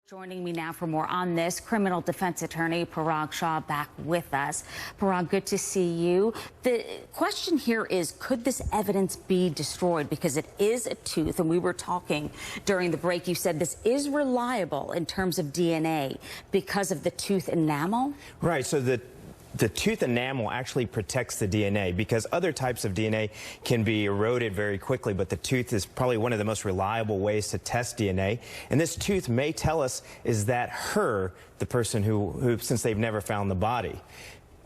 Joining me now for more on this, criminal defense attorney Parag Shah back with us. Parag, good to see you. The question here is, could this evidence be destroyed? Because it is a tooth, and we were talking during the break. You said this is reliable in terms of DNA because of the tooth enamel? Right, so the tooth enamel actually protects the DNA because other types of DNA can be eroded very quickly, but the tooth is probably one of the most reliable ways to test DNA. And this tooth may tell us, is that her, the person who since they've never found the body.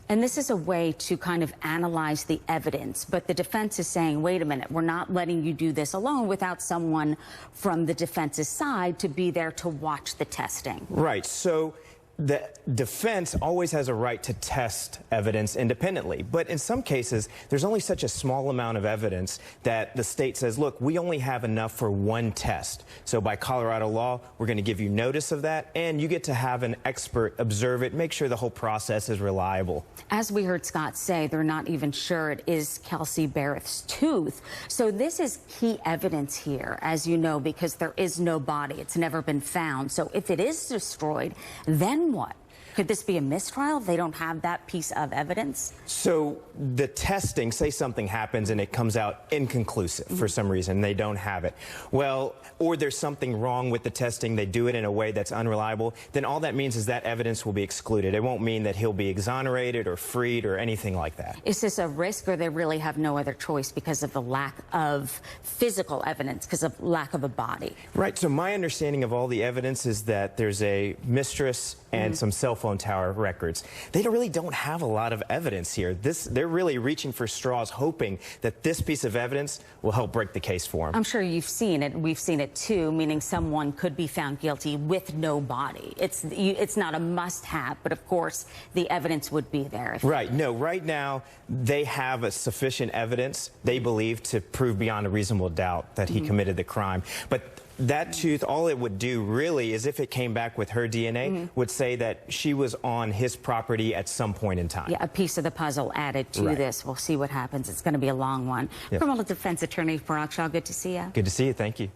And this is a way to kind of analyze the evidence, but the defense is saying, wait a minute, we're not letting you do this alone without someone from the defense's side to be there to watch the testing. Right, so the defense always has a right to test evidence independently, but in some cases, there's only such a small amount of evidence that the state says, look, we only have enough for one test. So by Colorado law, we're going to give you notice of that, and you get to have an expert observe it, make sure the whole process is reliable. As we heard Scott say, they're not even sure it is Kelsey Barrett's tooth. So this is key evidence here, as you know, because there is no body. It's never been found. So if it is destroyed, then what? Could this be a mistrial? They don't have that piece of evidence? So the testing, say something happens and it comes out inconclusive for some reason, they don't have it. Well, or there's something wrong with the testing, they do it in a way that's unreliable, then all that means is that evidence will be excluded. It won't mean that he'll be exonerated or freed or anything like that. Is this a risk, or they really have no other choice because of the lack of physical evidence, because of lack of a body? Right, so my understanding of all the evidence is that there's a mistress and some cell phone tower records. They really don't have a lot of evidence here. They're really reaching for straws, hoping that this piece of evidence will help break the case for them. I'm sure you've seen it. We've seen it too, meaning someone could be found guilty with no body. It's not a must-have, but of course the evidence would be there. Right. No, right now they have a sufficient evidence, they believe, to prove beyond a reasonable doubt that he committed the crime. But that tooth, all it would do really is, if it came back with her DNA, would say that she was on his property at some point in time. Yeah, a piece of the puzzle added to this. We'll see what happens. It's going to be a long one. Yes. Criminal defense attorney Parag Shah, good to see you. Good to see you. Thank you.